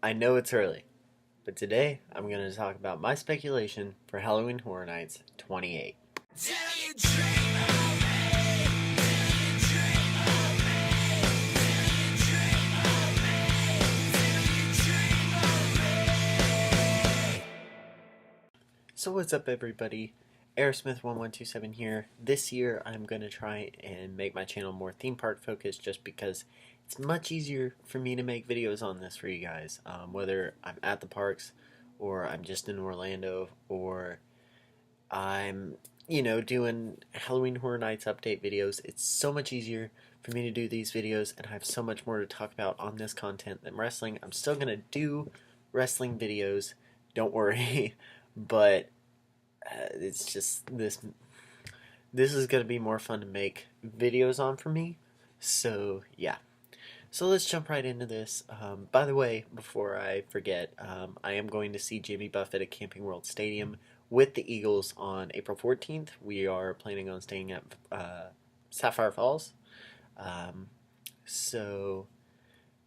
I know it's early, but today I'm going to talk about my speculation for Halloween Horror Nights 28. So what's up everybody? Aerosmith1127 here. This year I'm going to try and make my channel more theme park focused just because it's much easier for me to make videos on this for you guys. Whether I'm at the parks or I'm just in Orlando or I'm, doing Halloween Horror Nights update videos. It's so much easier for me to do these videos, and I have so much more to talk about on this content than wrestling. I'm still going to do wrestling videos, don't worry, but it's just this is going to be more fun to make videos on for me. So, yeah. So let's jump right into this. By the way, before I forget, I am going to see Jimmy Buffett at Camping World Stadium with the Eagles on April 14th. We are planning on staying at Sapphire Falls. So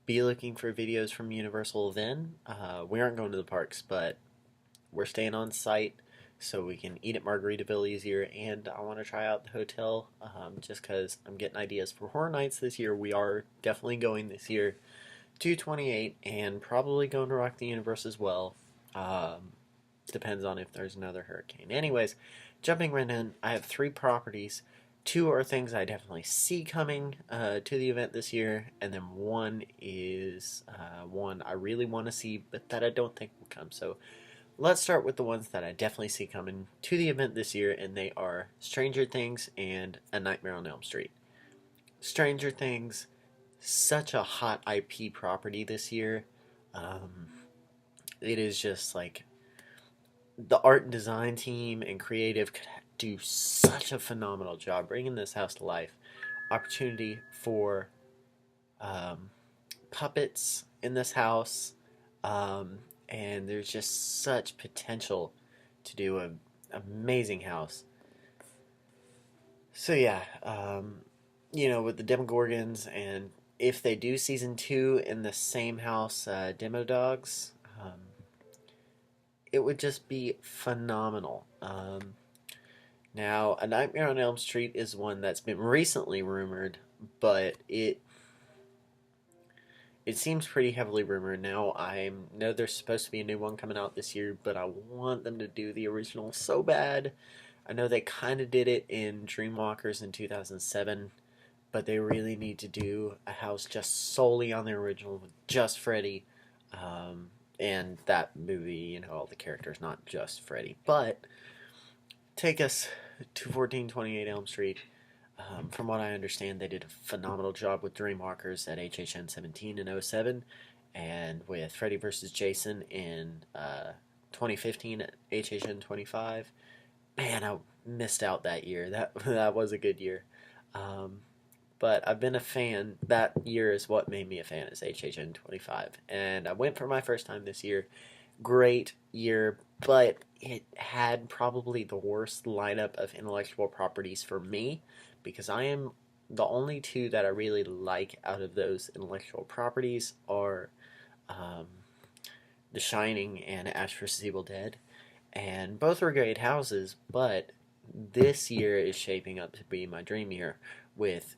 be looking for videos from Universal then. We aren't going to the parks, but we're staying on site so we can eat at Margaritaville easier, and I want to try out the hotel just because I'm getting ideas for Horror Nights this year. We are definitely going this year to 28 and probably going to Rock the Universe as well. Depends on if there's another hurricane. Anyways, jumping right in, I have 3 properties. 2 are things I definitely see coming to the event this year, and then one is one I really want to see but that I don't think will come. So let's start with the ones that I definitely see coming to the event this year, and they are Stranger Things and A Nightmare on Elm Street. Stranger Things, such a hot IP property this year. It is just like the art and design team and creative could do such a phenomenal job bringing this house to life. Opportunity for um, puppets in this house, and there's just such potential to do an amazing house. So yeah, with the Demogorgons, and if they do season 2 in the same house, Demo Dogs, it would just be phenomenal. Now, A Nightmare on Elm Street is one that's been recently rumored, but it seems pretty heavily rumored now. I know there's supposed to be a new one coming out this year, but I want them to do the original so bad. I know they kind of did it in Dreamwalkers in 2007, but they really need to do a house just solely on the original with just Freddy. And that movie, all the characters, not just Freddy. But take us to 1428 Elm Street. From what I understand, they did a phenomenal job with Dreamwalkers at HHN 17 and 07, and with Freddy vs. Jason in 2015 at HHN 25. Man, I missed out that year. That was a good year. But I've been a fan. That year is what made me a fan, is HHN 25. And I went for my first time this year. Great year, but it had probably the worst lineup of intellectual properties for me, because I am the only 2 that I really like out of those intellectual properties are The Shining and Ash vs. Evil Dead. And both were great houses, but this year is shaping up to be my dream year with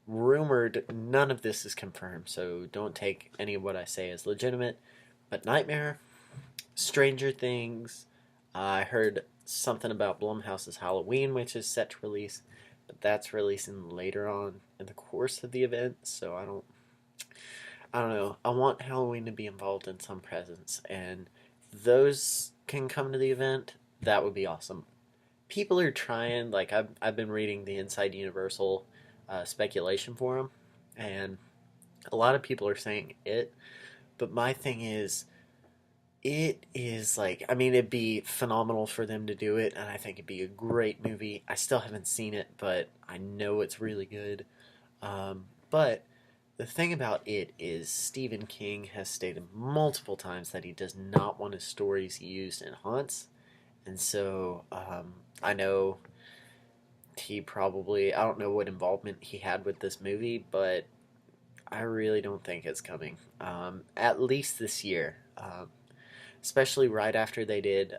rumored, none of this is confirmed, so don't take any of what I say as legitimate, but Nightmare, Stranger Things, I heard something about Blumhouse's Halloween, which is set to release, but that's releasing later on in the course of the event, so I don't know. I want Halloween to be involved in some presence, and those can come to the event. That would be awesome. People are trying, like I've been reading the Inside Universal speculation forum, and a lot of people are saying it, but my thing is, it is like, I mean, it'd be phenomenal for them to do it, and I think it'd be a great movie. I still haven't seen it, but I know it's really good. But the thing about it is Stephen King has stated multiple times that he does not want his stories used in haunts, and so I know I don't know what involvement he had with this movie, but I really don't think it's coming. At least this year. Especially right after they did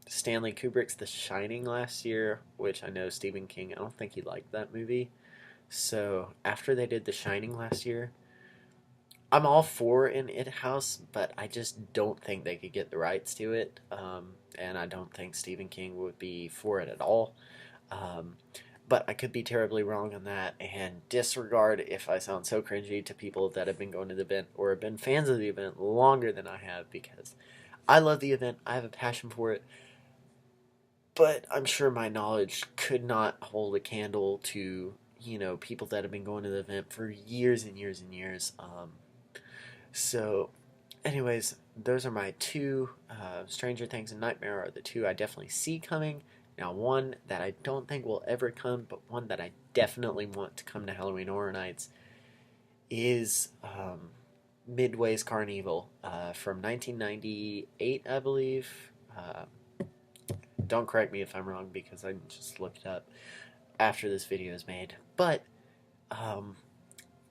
Stanley Kubrick's The Shining last year, which I know Stephen King, I don't think he liked that movie. So after they did The Shining last year, I'm all for an It House, but I just don't think they could get the rights to it. And I don't think Stephen King would be for it at all. Um, but I could be terribly wrong on that, and disregard if I sound so cringy to people that have been going to the event or have been fans of the event longer than I have, because I love the event, I have a passion for it, but I'm sure my knowledge could not hold a candle to, people that have been going to the event for years and years and years. So, anyways, those are my two. Stranger Things and Nightmare are the two I definitely see coming. Now, one that I don't think will ever come, but one that I definitely want to come to Halloween Horror Nights is Midway's Carnival from 1998, I believe. Don't correct me if I'm wrong, because I just looked it up after this video is made. But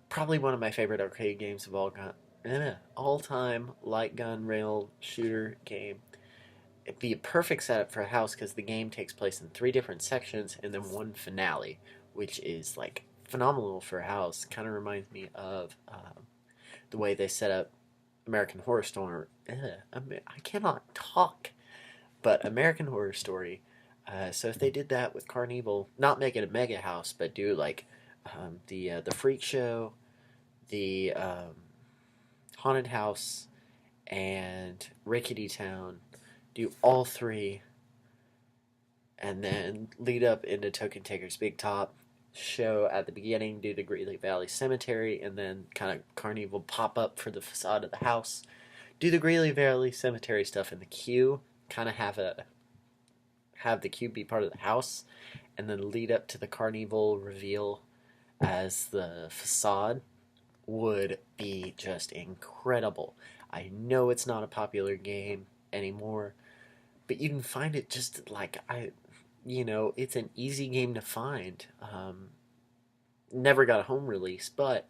probably one of my favorite arcade games of all time light gun rail shooter game. It'd be a perfect setup for a house because the game takes place in 3 different sections and then one finale, which is like phenomenal for a house. Kind of reminds me of the way they set up American Horror Story. I cannot talk, but American Horror Story. So if they did that with Carnival, not make it a mega house, but do like the freak show, the haunted house, and Rickety Town, do all 3, and then lead up into Token Taker's Big Top show at the beginning, do the Greeley Valley Cemetery, and then kind of Carnival pop up for the facade of the house, do the Greeley Valley Cemetery stuff in the queue, kind of have the queue be part of the house, and then lead up to the Carnival reveal as the facade, would be just incredible. I know it's not a popular game anymore, but you can find it just like it's an easy game to find. Never got a home release, but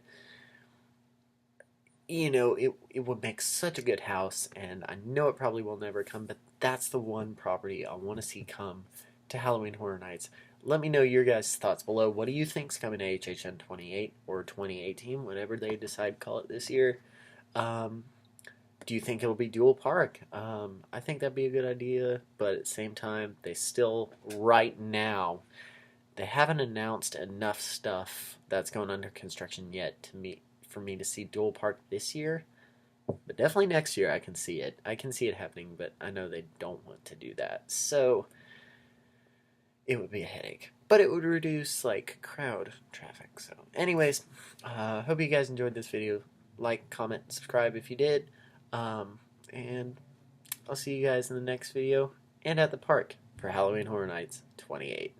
it would make such a good house, and I know it probably will never come, but that's the one property I want to see come to Halloween Horror Nights. Let me know your guys' thoughts below. What do you think's coming to HHN 28 or 2018, whenever they decide to call it this year? Do you think it'll be dual park? I think that'd be a good idea, but at the same time, they still, right now, they haven't announced enough stuff that's going under construction yet for me to see dual park this year. But definitely next year I can see it. I can see it happening, but I know they don't want to do that. So it would be a headache. But it would reduce like crowd traffic. So anyways, hope you guys enjoyed this video. Like, comment, subscribe if you did. And I'll see you guys in the next video and at the park for Halloween Horror Nights 28.